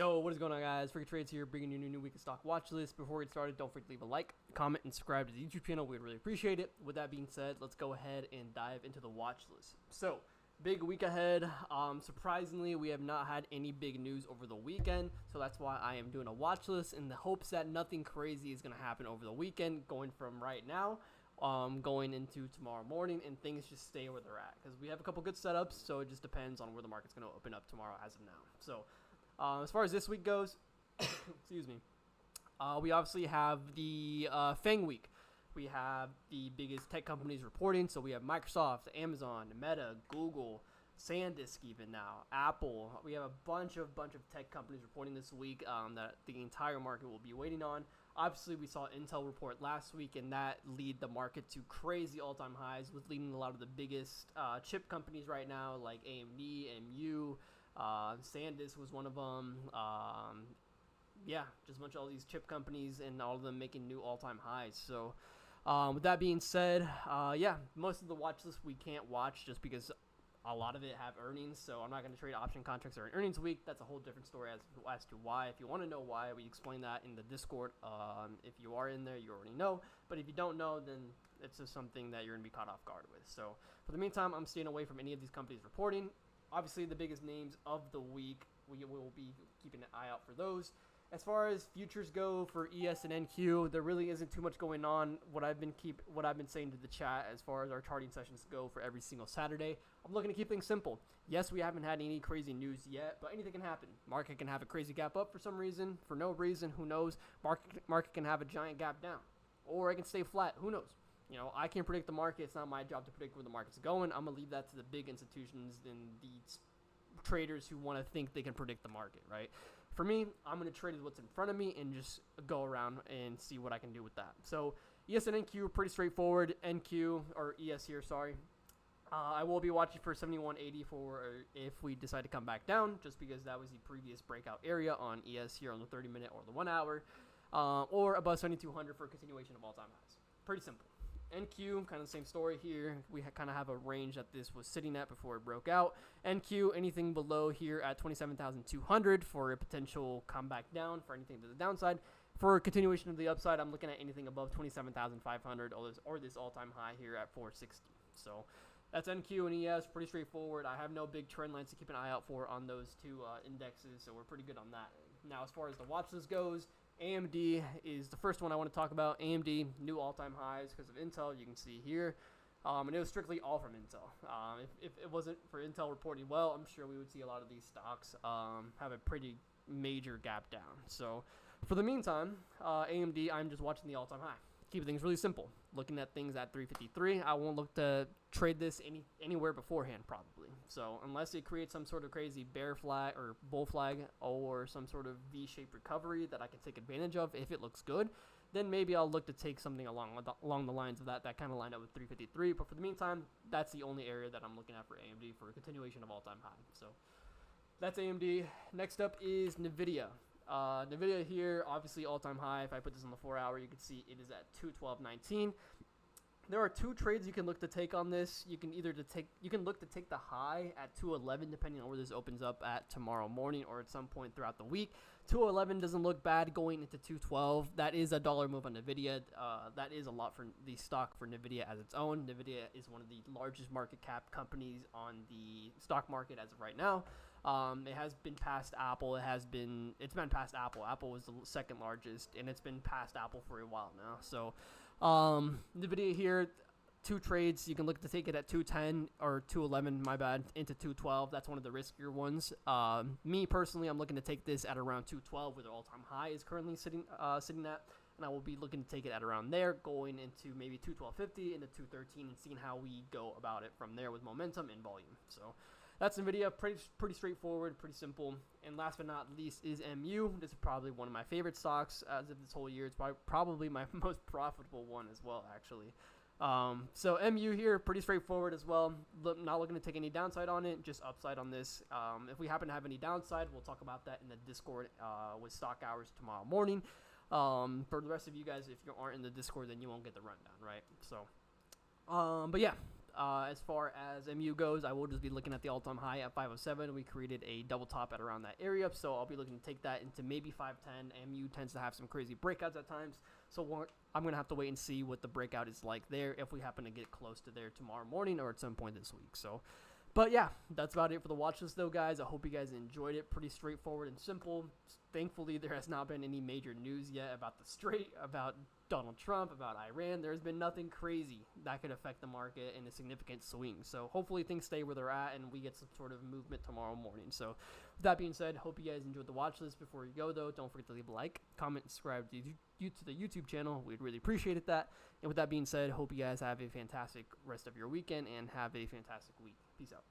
Yo, what is going on, guys? Freaking Trades here, bringing you a new week of stock watch list. Before we get started, don't forget to leave a like, comment, and subscribe to the YouTube channel. We'd really appreciate it. With that being said, let's go ahead and dive into the watch list. So, big week ahead. Surprisingly, we have not had any big news over the weekend, so that's why I am doing a watch list in the hopes that nothing crazy is going to happen over the weekend, going from right now going into tomorrow morning, and things just stay where they're at because we have a couple good setups, so it just depends on where the market's going to open up tomorrow as of now. So as far as this week goes, excuse me, we obviously have the Faang week. We have the biggest tech companies reporting, so we have Microsoft, Amazon, Meta, Google, SanDisk even now, Apple. We have a bunch of tech companies reporting this week that the entire market will be waiting on. Obviously, we saw Intel report last week, and that lead the market to crazy all-time highs, with leading a lot of the biggest chip companies right now, like AMD, MU, SanDisk was one of them. Yeah, just a bunch of all these chip companies, and all of them making new all-time highs. So, with that being said, yeah, most of the watch list we can't watch just because a lot of it have earnings, so I'm not going to trade option contracts during earnings week. That's a whole different story as to why. If you want to know why, we explain that in the Discord. If you are in there, you already know. But if you don't know, then it's just something that you're going to be caught off guard with. So for the meantime, I'm staying away from any of these companies reporting. Obviously, the biggest names of the week, we will be keeping an eye out for those. As far as futures go for ES and NQ, there really isn't too much going on. What I've been saying to the chat as far as our charting sessions go for every single Saturday, I'm looking to keep things simple. Yes, we haven't had any crazy news yet, but anything can happen. Market can have a crazy gap up for some reason, for no reason, who knows? Market can have a giant gap down, or it can stay flat, who knows? You know, I can't predict the market. It's not my job to predict where the market's going. I'm gonna leave that to the big institutions and the traders who want to think they can predict the market, right? For me, I'm going to trade with what's in front of me and just go around and see what I can do with that. So ES and NQ are pretty straightforward. NQ, or ES here, sorry. I will be watching for 7180 for if we decide to come back down, just because that was the previous breakout area on ES here on the 30-minute or the 1 hour, or above 7200 for a continuation of all-time highs. Pretty simple. NQ, kind of the same story here. We kind of have a range that this was sitting at before it broke out. NQ, anything below here at 27,200 for a potential comeback down for anything to the downside. For a continuation of the upside, I'm looking at anything above 27,500 or this all-time high here at 460. So that's NQ and ES, pretty straightforward. I have no big trend lines to keep an eye out for on those two indexes, so we're pretty good on that. Now, as far as the watch list goes, AMD is the first one I want to talk about. AMD, new all-time highs because of Intel, you can see here. And it was strictly all from Intel. If it wasn't for Intel reporting well, I'm sure we would see a lot of these stocks have a pretty major gap down. So for the meantime, AMD, I'm just watching the all-time high. Keep things really simple. Looking at things at 353, I won't look to trade this anywhere beforehand, probably. So unless it creates some sort of crazy bear flag or bull flag or some sort of V-shaped recovery that I can take advantage of if it looks good, then maybe I'll look to take something along the lines of that kind of lined up with 353. But for the meantime, that's the only area that I'm looking at for AMD for a continuation of all-time high. So that's AMD. Next up is NVIDIA. NVIDIA here, obviously all-time high. If I put this on the 4 hour, you can see it is at 212.19. There are two trades you can look to take on this. You can look to take the high at 211, depending on where this opens up at tomorrow morning or at some point throughout the week. 211 doesn't look bad going into 212. That is a dollar move on NVIDIA. That is a lot for the stock for NVIDIA as its own. NVIDIA is one of the largest market cap companies on the stock market as of right now. It has been past Apple. It's been past Apple. Apple was the second largest, and it's been past Apple for a while now. So NVIDIA here, two trades. You can look to take it at 210 or 211, my bad, into 212. That's one of the riskier ones. Me personally, I'm looking to take this at around 212, where the all-time high is currently sitting at, and I will be looking to take it at around there, going into maybe 212.50 into 213, and seeing how we go about it from there with momentum and volume. So that's NVIDIA, pretty straightforward, pretty simple. And last but not least is MU. This is probably one of my favorite stocks as of this whole year. It's probably my most profitable one as well, actually. So MU here, pretty straightforward as well. Not looking to take any downside on it, just upside on this. If we happen to have any downside, we'll talk about that in the Discord with stock hours tomorrow morning. For the rest of you guys, if you aren't in the Discord, then you won't get the rundown, right? So, but yeah, As far as MU goes, I will just be looking at the all-time high at 507. We created a double top at around that area, so I'll be looking to take that into maybe 510. MU tends to have some crazy breakouts at times, so I'm going to have to wait and see what the breakout is like there if we happen to get close to there tomorrow morning or at some point this week. So, but yeah, that's about it for the watch list, though, guys. I hope you guys enjoyed it. Pretty straightforward and simple. Thankfully, there has not been any major news yet about the Strait, about Donald Trump, about Iran. There's been nothing crazy that could affect the market in a significant swing. So hopefully things stay where they're at and we get some sort of movement tomorrow morning. So with that being said, hope you guys enjoyed the watch list. Before you go, though, don't forget to leave a like, comment, subscribe to the YouTube channel. We'd really appreciate that. And with that being said, hope you guys have a fantastic rest of your weekend and have a fantastic week. Peace out.